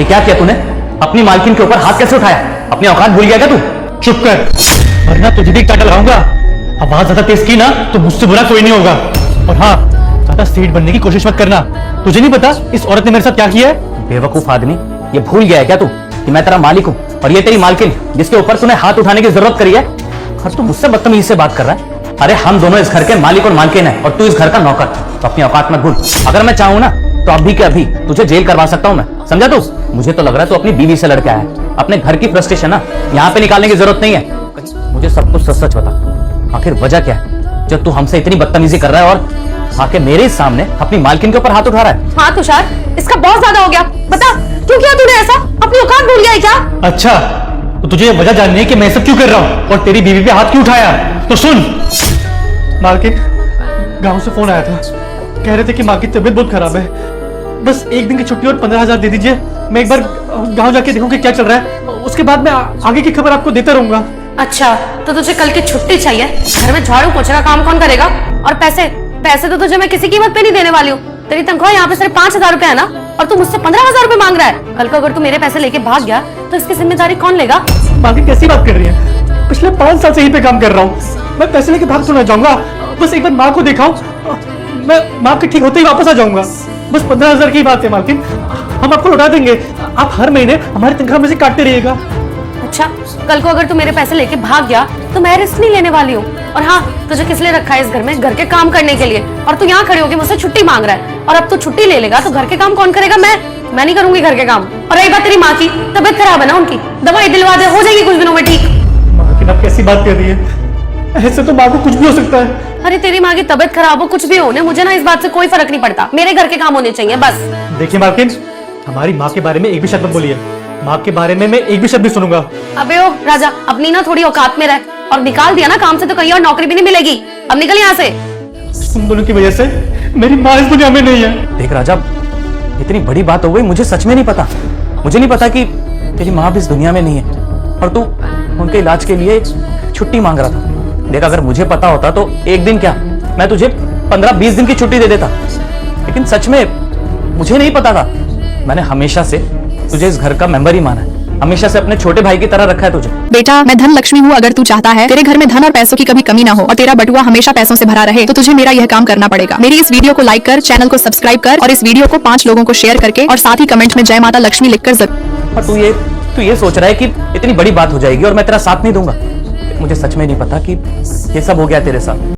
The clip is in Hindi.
क्या किया तूने? अपनी मालकिन के ऊपर हाथ कैसे उठाया? अपनी औकात भूल गया क्या तू? चुप कर, वरना तुझे भी काटा लगाऊंगा। आवाज ज्यादा तेज की ना तो मुझसे बुरा कोई नहीं होगा। और हाँ, ज्यादा सेठ बनने की कोशिश मत करना। तुझे नहीं पता इस औरत ने मेरे साथ क्या किया है? बेवकूफ आदमी, ये भूल गया है क्या तू कि मैं तेरा मालिक हूँ और ये तेरी मालकिन जिसके ऊपर तूने हाथ उठाने की जरूरत करी है? और तू मुझसे बदतमीजी से बात कर रहा है? अरे हम दोनों इस घर के मालिक और मालकिन है और तू इस घर का नौकर। तो अपनी औकात मत भूल। अगर मैं चाहूँ ना तो अभी के अभी तुझे जेल करवा सकता हूँ मैं, समझा तू? मुझे तो लग रहा है तू अपनी बीवी से लड़के आया है। अपने घर की फ्रस्ट्रेशन ना यहाँ पे निकालने की जरूरत नहीं है। मुझे सब कुछ सच सच बता, आखिर वजह क्या है जब तू हमसे इतनी बदतमीजी कर रहा है और आके मेरे सामने अपनी मालकिन के ऊपर हाथ उठा रहा है? हाँ तुषार, इसका बहुत ज्यादा हो गया। बता क्यों किया तूने ऐसा? अपनी औकात भूल गया है क्या? अच्छा, तो तुझे वजह जाननी है कि मैं सब क्यों कर रहा हूँ और तेरी बीवी पे हाथ क्यों उठाया? तो सुन मालकिन, गांव से फोन आया था, कह रहे थे कि माँ की तबीयत बहुत खराब है। बस एक दिन की छुट्टी और 15,000 दे दीजिए, मैं एक बार गांव जाके देखूं कि क्या चल रहा है। उसके बाद मैं आगे की खबर आपको देता रहूंगा। अच्छा, तो तुझे कल की छुट्टी चाहिए? घर में झाड़ू पोछे का काम कौन करेगा? और पैसे पैसे तो तुझे मैं किसी कीमत पे नहीं देने वाली हूँ। तेरी तनख्वाह यहाँ पे सिर्फ 5,000 रुपए है ना, और तू मुझसे 15,000 रुपए मांग रहा है। कल को अगर तू मेरे पैसे लेके भाग गया तो इसकी जिम्मेदारी कौन लेगा? मालकिन कैसी बात कर रही है? पिछले 5 साल से यहीं पे काम कर रहा हूँ, मैं पैसे लेके भाग तो ना जाऊंगा। बस एक बार माँ को दिखाऊं, मैं माँ के ठीक होते ही वापस आ जाऊंगा। बस 15,000 की बात है मालकिन, हम आपको लौटा देंगे। आप हर महीने हमारी तनख्वाह में से काटते रहिएगा। अच्छा, कल को अगर तू मेरे पैसे लेके भाग गया तो मैं रिस्क नहीं लेने वाली हूँ। और हाँ, तुझे किस लिए रखा है इस घर में? घर के काम करने के लिए। और तू यहाँ खड़ी होकर मुझसे छुट्टी मांग रहा है, और अब तू छुट्टी ले लेगा तो घर के काम कौन करेगा? मैं नहीं करूंगी घर के काम। और रही बात तेरी माँ की, तबीयत खराब है ना उनकी, दवाई दिलवा दे, हो जाएगी कुछ दिनों में ठीक। मालकिन आप कैसी बात कर रही है? ऐसे तो माँ को कुछ भी हो सकता है। अरे तेरी माँ की तबीयत खराब हो, कुछ भी हो, मुझे ना इस बात से कोई फर्क नहीं पड़ता। मेरे घर के काम होने चाहिए बस। देखिए मालकिन, हमारी माँ के बारे में एक भी शब्द मत बोलिए। माँ के बारे में मैं एक भी शब्द नहीं सुनूंगा। अबे ओ राजा, अपनी ना थोड़ी औकात में रह। और निकाल दिया ना काम से तो कहीं और नौकरी भी नहीं मिलेगी। अब निकल यहाँ से। तुम दोनों की वजह से मेरी माँ इस दुनिया में नहीं है। देख राजा, इतनी बड़ी बात हो गई, मुझे सच में नहीं पता। मुझे नहीं पता कि तेरी माँ भी इस दुनिया में नहीं है और तू उनके इलाज के लिए छुट्टी मांग रहा था। देख, अगर मुझे पता होता तो एक दिन क्या, मैं तुझे 15-20 दिन की छुट्टी दे देता। लेकिन सच में मुझे नहीं पता था। मैंने हमेशा से तुझे इस घर का मेंबर ही माना है, हमेशा से अपने छोटे भाई की तरह रखा है तुझे। बेटा, मैं धन लक्ष्मी हूँ। अगर तू चाहता है तेरे घर में धन और पैसों की कभी कमी ना हो और तेरा बटुआ हमेशा पैसों से भरा रहे, तो तुझे मेरा यह काम करना पड़ेगा। मेरी इस वीडियो को लाइक कर, चैनल को सब्सक्राइब कर और इस वीडियो को 5 लोगों को शेयर करके और साथ ही कमेंट में जय माता लक्ष्मी लिखकर जरूर। और तू ये सोच रहा है कि इतनी बड़ी बात हो जाएगी और मैं तेरा साथ नहीं दूंगा? मुझे सच में नहीं पता कि ये सब हो गया तेरे साथ।